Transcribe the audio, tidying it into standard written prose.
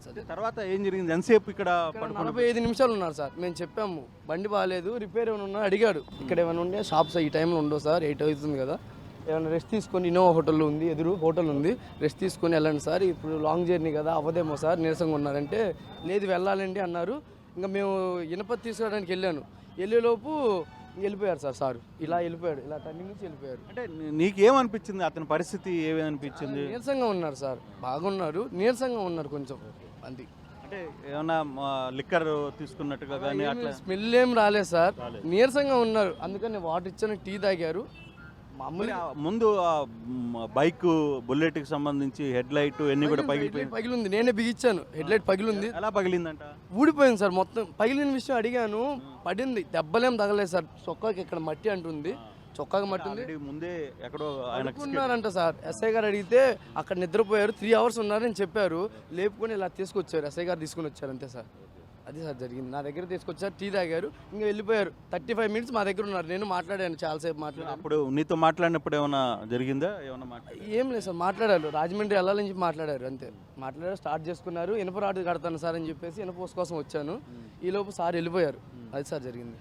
Sir. తర్వాత ఏం జరిగింది? ఎంతసేపు ఇక్కడ 45 నిమిషాలు ఉన్నారు సార్. మేము చెప్పాము బండి బాగాలేదు, రిపేర్ ఏమైనా ఉన్నా అడిగాడు. ఇక్కడ ఏమైనా ఉండే షాప్స్ ఈ టైంలో ఉండవు సార్, 8 అవుతుంది కదా, ఏమైనా రెస్ట్ తీసుకొని ఇన్నోవా హోటల్ ఉంది, ఎదురు హోటల్ ఉంది, రెస్ట్ తీసుకొని వెళ్ళండి సార్, ఇప్పుడు లాంగ్ జర్నీ కదా అవ్వదేమో సార్, నీరసంగా ఉన్నారంటే లేదు వెళ్ళాలండి అన్నారు. ఇంకా మేము ఇనపతి తీసుకురావడానికి వెళ్ళాను, వెళ్ళేలోపు వెళ్ళిపోయారు సార్. ఇలా వెళ్ళిపోయాడు, ఇలా టర్నింగ్ నుంచి వెళ్ళిపోయారు. అంటే నీకేమనిపించింది? అతని పరిస్థితి ఏమనిపించింది? నీరసంగా ఉన్నారు సార్, బాగున్నారు, నీరసంగా ఉన్నారు కొంచెం అంది. అంటే ఏమన్నా లిక్కర్ తీసుకున్నట్టుగా కానీ అట్లా స్మెల్ ఏం రాలేదు సార్, నీరసంగా ఉన్నారు. అందుకని వాటర్ ఇచ్చాను, టీ తాగారు. మామూలు ముందు బైక్ బుల్లెట్ కి సంబంధించి హెడ్ లైట్ ఎన్ని కూడా పగిలింది, నేనే బిగించాను. హెడ్ లైట్ పగిలింది. ఎలా పగిలిందంట? ఊడిపోయింది సార్ మొత్తం. పగిలిన విషయం అడిగాను, పడింది, దెబ్బలేం తగలేదు సార్. చొక్కాకి ఇక్కడ మట్టి అంటుంది, చొక్కాకి మట్టి ఉంది. ముందే ఎక్కడో ఉన్నారంట సార్. ఎస్ఐ గారు అడిగితే అక్కడ నిద్రపోయారు, 3 అవర్స్ ఉన్నారని చెప్పారు. లేపుకొని ఇలా తీసుకొచ్చారు, ఎస్ఐ గారు తీసుకుని వచ్చారు అంతే సార్. అది సార్ జరిగింది. నా దగ్గర తీసుకొచ్చారు, టీ తాగారు, ఇంకా వెళ్ళిపోయారు. 35 మినిట్స్ మా దగ్గర ఉన్నారు. నేను మాట్లాడాను, చాలాసేపు మాట్లాడాను. అప్పుడు నీతో మాట్లాడినప్పుడు ఏమైనా జరిగిందా? ఏం లేదు సార్, మాట్లాడారు. రాజమండ్రి వెళ్ళాలని చెప్పి మాట్లాడారు అంతే. మాట్లాడారు, స్టార్ట్ చేసుకున్నారు. ఇనుప రాడ్ కడతాను సార్ అని చెప్పేసి ఇనుప కోసం వచ్చాను. ఈలోపు సార్ వెళ్ళిపోయారు. అది సార్ జరిగింది.